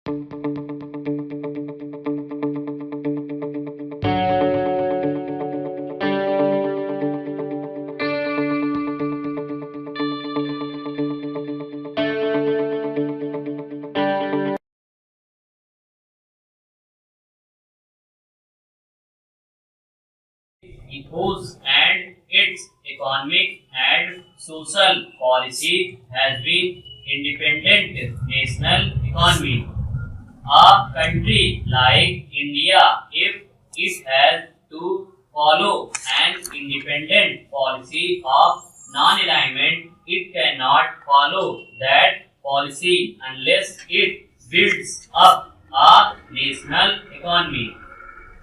Ethos and its economic and social policy has been independent national economy. A country like India, if it has to follow an independent policy of non-alignment, it cannot follow that policy unless it builds up a national economy.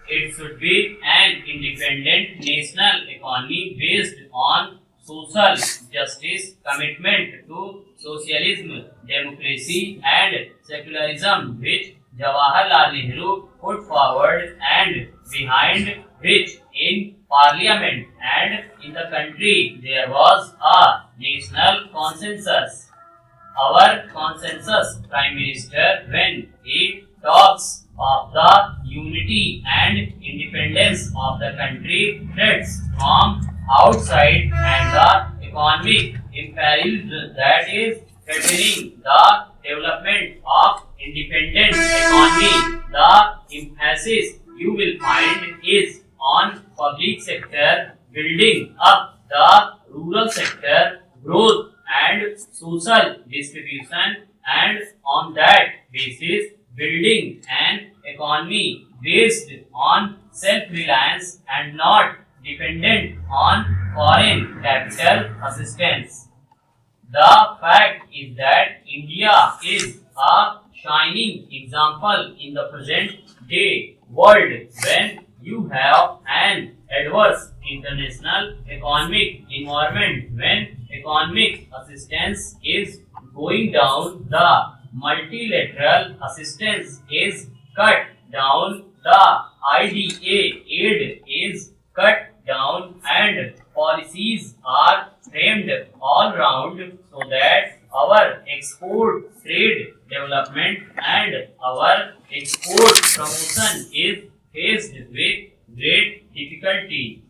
It should be an independent national economy based on social justice, commitment to socialism, democracy, and secularism, which Jawaharlal Nehru put forward and behind which in parliament and in the country there was a national consensus. Our consensus Prime Minister, when he talks of the unity and independence of the country, threats from outside and the economic imperils that is threatening the development of independent economy. The emphasis you will find is on public sector, building up the rural sector, growth and social distribution, and on that basis building an economy based on self-reliance and not dependent on foreign capital assistance. The fact is that India is a shining example in the present day world when you have an adverse international economic environment, when economic assistance is going down, the multilateral assistance is cut down, the IDA aid is cut down, and policies are framed all round so that our export trade development and our export promotion is faced with great difficulty.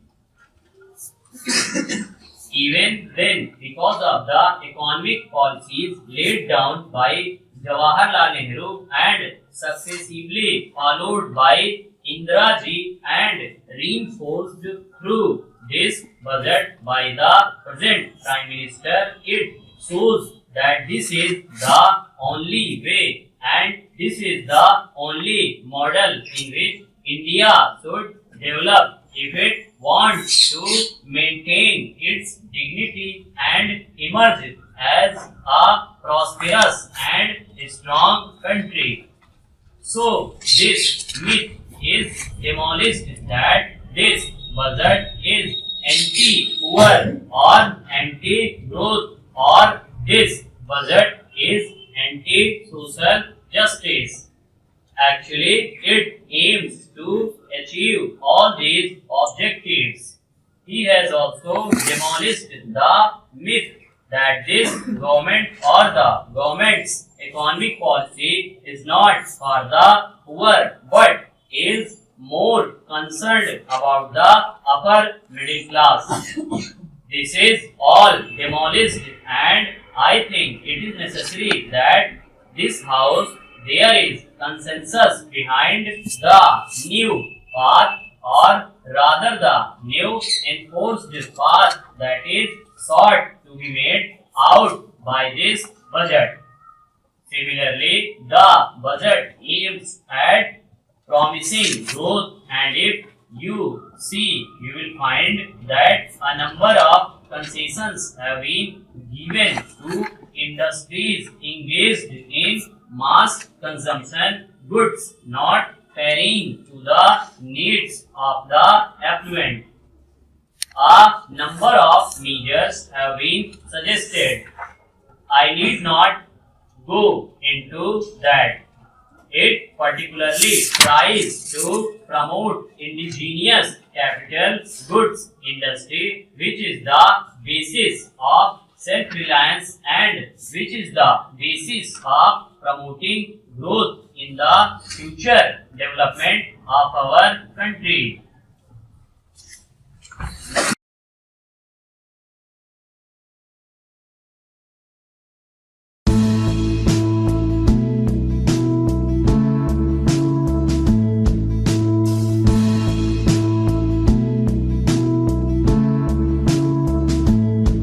Even then, because of the economic policies laid down by Jawaharlal Nehru and successively followed by Indira Ji and reinforced through this budget by the present Prime Minister, it shows that this is the only way and this is the only model in which India should develop if it wants to maintain its dignity and emerge as a prosperous and strong country. So this myth is demolished that this budget is anti-poor or anti-growth or this budget is anti-social justice. Actually, it aims to achieve all these objectives. He has also demolished the myth that this government or the government's economic policy is not for the poor but is more concerned about the upper middle class. This is all demolished, and I think it is necessary that this house there is consensus behind the new path, or rather the new enforced path that is sought to be made out by this budget. Similarly, the budget aims at promising growth, and if you see, you will find that a number of concessions have been given to industries engaged in mass consumption goods, not carrying to the needs of the affluent. A number of measures have been suggested. I need not go into that. It particularly tries to promote indigenous capital goods industry, which is the basis of self-reliance and which is the basis of promoting growth in in the future development of our country.